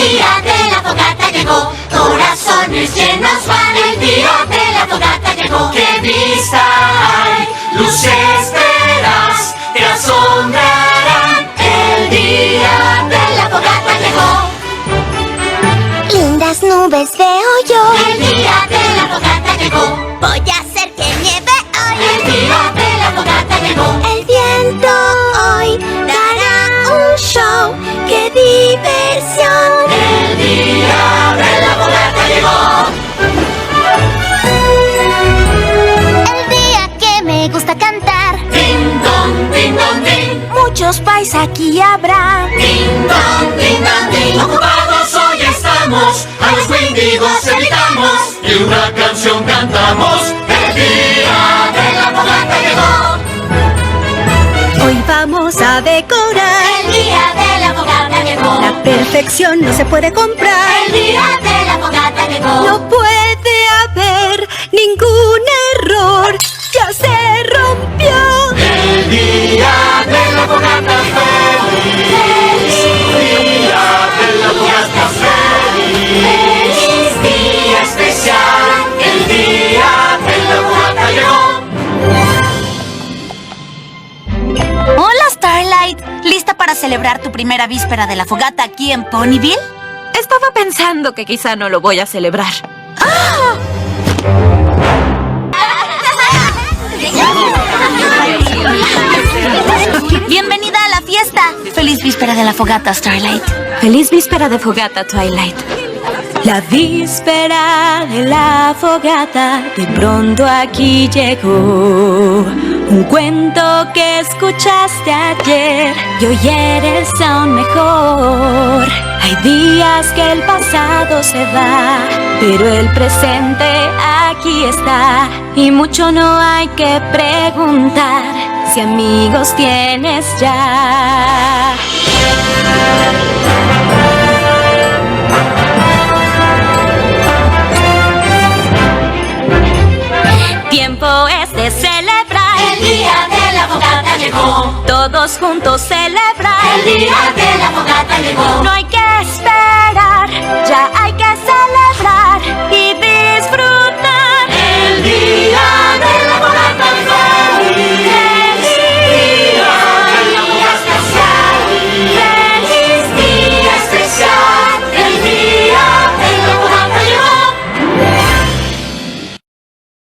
día de la fogata llegó, corazones llenos van. El día de la fogata llegó. ¡Qué vista hay! Luces verás, te asombrarán. El día de la fogata llegó. Lindas nubes veo yo. El día de la fogata llegó. Voy a hacer que nieve hoy. El día de la fogata llegó. El viento hoy dará un show. ¡Qué diversión! El día de la fogata llegó. El día que me gusta cantar. Ding dong, ding dong, ding. Muchos pais aquí habrá. Ding dong, ding dong, ding. Ocupados hoy estamos, a los mendigos evitamos y una canción cantamos. El día de la fogata llegó. Hoy vamos a decorar. El día de la fogata llegó. La perfección no se puede comprar. El día de la fogata llegó. No puede haber ningún error. Ya se rompió. El día de la fogata feliz. Día de la fogata feliz. Día especial. El día de la fogata llegó. Hola, Starlight. ¿Lista para celebrar tu primera víspera de la fogata aquí en Ponyville? Estaba pensando que quizá no lo voy a celebrar. ¡Bienvenida a la fiesta! ¡Feliz víspera de la fogata, Starlight! Feliz víspera de fogata, Twilight. La víspera de la fogata de pronto aquí llegó. Un cuento que escuchaste ayer y hoy eres aún mejor. Hay días que el pasado se va, pero el presente aquí está. Y mucho no hay que preguntar si amigos tienes ya. Tiempo es de celebrar. El día de la fogata llegó. Todos juntos celebrar. El día de la fogata llegó.